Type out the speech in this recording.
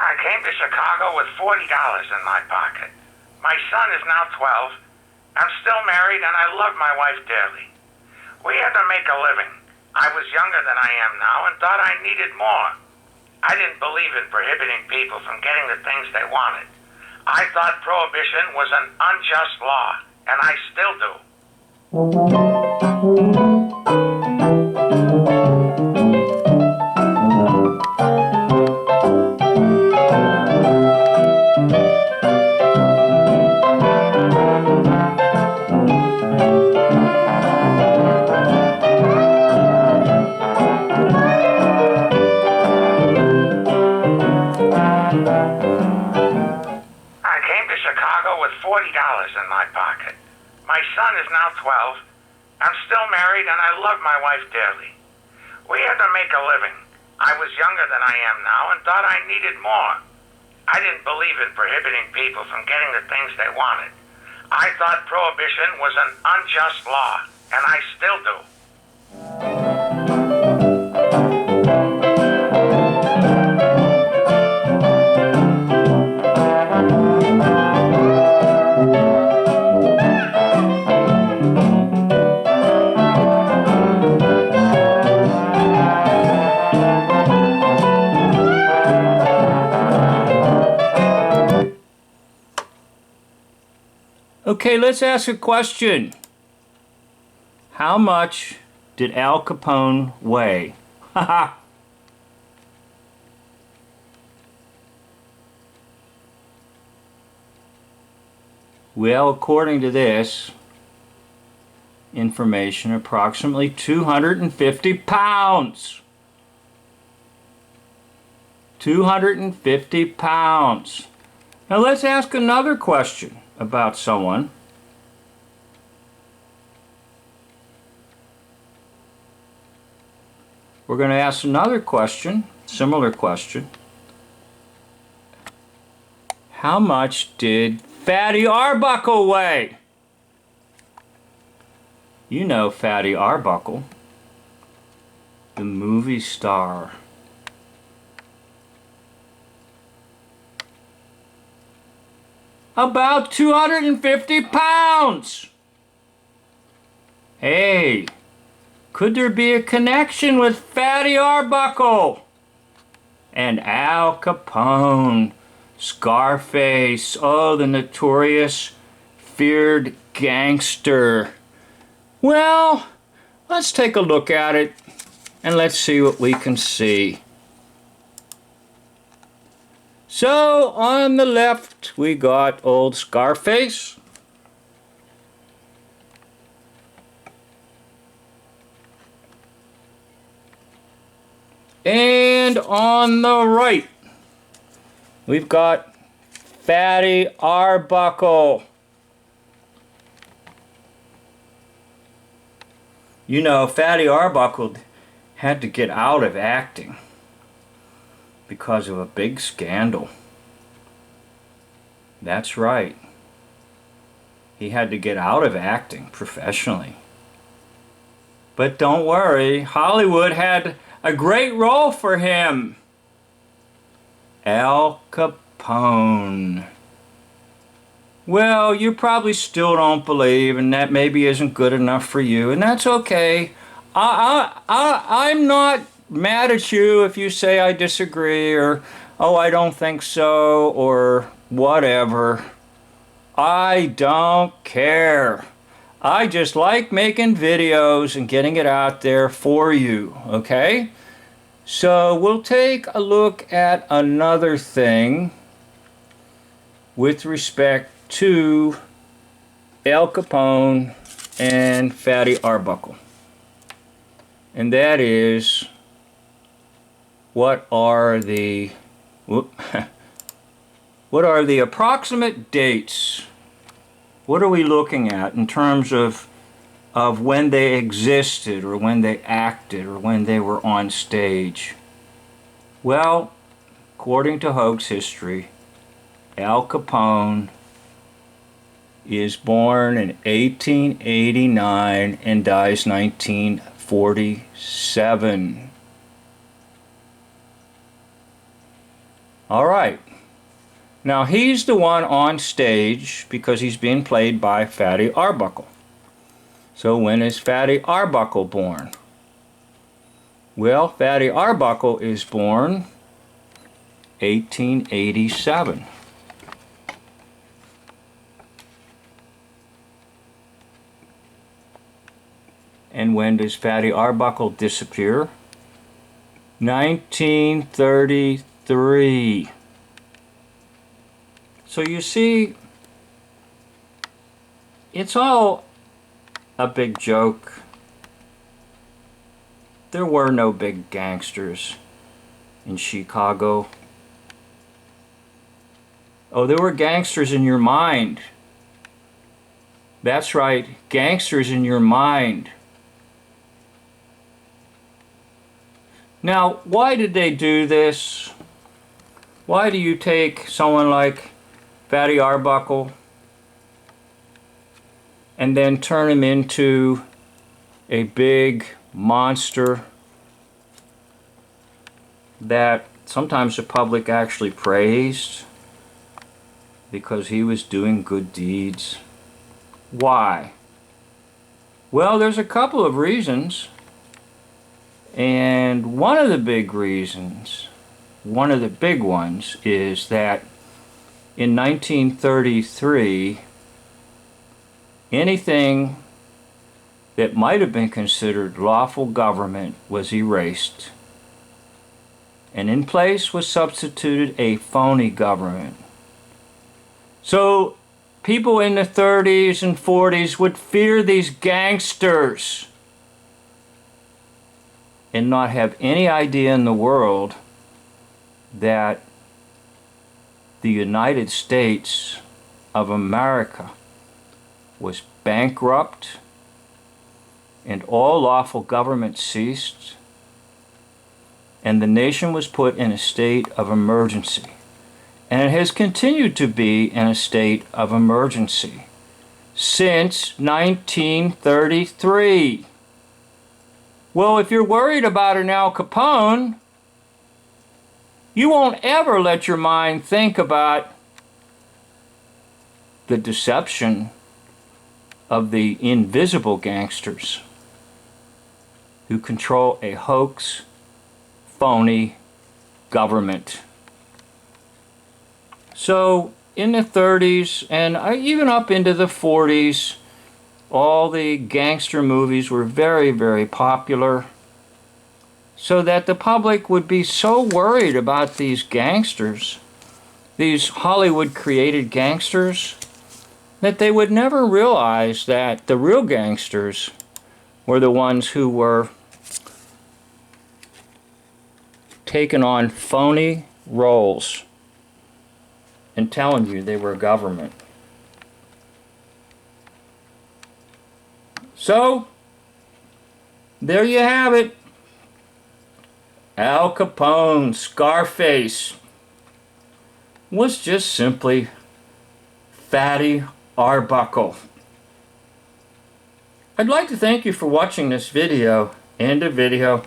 I came to Chicago with $40 in my pocket. My son is now 12. I'm still married and I love my wife dearly. We had to make a living. I was younger than I am now and thought I needed more. I didn't believe in prohibiting people from getting the things they wanted. I thought prohibition was an unjust law, and I still do. $40 in my pocket. My son is now 12. I'm still married and I love my wife dearly. We had to make a living. I was younger than I am now and thought I needed more. I didn't believe in prohibiting people from getting the things they wanted. I thought prohibition was an unjust law, and I still do. Okay, let's ask a question. How much did Al Capone weigh? Haha. Well, according to this information, approximately 250 pounds. 250 pounds. Now let's ask another question about someone. We're going to ask another question, similar question. How much did Fatty Arbuckle weigh? You know Fatty Arbuckle, the movie star. About 250 pounds. Hey, could there be a connection with Fatty Arbuckle and Al Capone, Scarface, oh, the notorious, feared gangster? Well, let's take a look at it and let's see what we can see. So, on the left, we got old Scarface. And on the right, we've got Fatty Arbuckle. You know, Fatty Arbuckle had to get out of acting because of a big scandal. That's right. He had to get out of acting professionally. But don't worry, Hollywood had a great role for him. Al Capone. Well, you probably still don't believe, and that maybe isn't good enough for you, and that's okay. I'm not mad at you if you say I disagree, or oh, I don't think so, or whatever. I don't care. I just like making videos and getting it out there for you, okay? So we'll take a look at another thing with respect to Al Capone and Fatty Arbuckle. And that is, what are the approximate dates? What are we looking at in terms of when they existed, or when they acted, or when they were on stage? Well, according to Hoax History, Al Capone is born in 1889 and dies 1947. All right. Now he's the one on stage because he's being played by Fatty Arbuckle. So when is Fatty Arbuckle born? Well, Fatty Arbuckle is born 1887. And when does Fatty Arbuckle disappear? 1933. So you see, it's all a big joke. There were no big gangsters in Chicago. Oh, there were gangsters in your mind. That's right, gangsters in your mind. Now, why did they do this? Why do you take someone like Fatty Arbuckle and then turn him into a big monster that sometimes the public actually praised because he was doing good deeds? Why? Well, there's a couple of reasons. And one of the big reasons, one of the big ones, is that in 1933, anything that might have been considered lawful government was erased. And in place was substituted a phony government. So people in the 30s and 40s would fear these gangsters and not have any idea in the world that the United States of America was bankrupt and all lawful government ceased, and the nation was put in a state of emergency. And it has continued to be in a state of emergency since 1933. Well, if you're worried about an Al Capone, you won't ever let your mind think about the deception of the invisible gangsters who control a hoax, phony government. So in the 30s and even up into the 40s, all the gangster movies were very, very popular, so that the public would be so worried about these gangsters, these Hollywood-created gangsters, that they would never realize that the real gangsters were the ones who were taking on phony roles and telling you they were government. So, there you have it. Al Capone, Scarface, was just simply Fatty Arbuckle. I'd like to thank you for watching this video. End of video.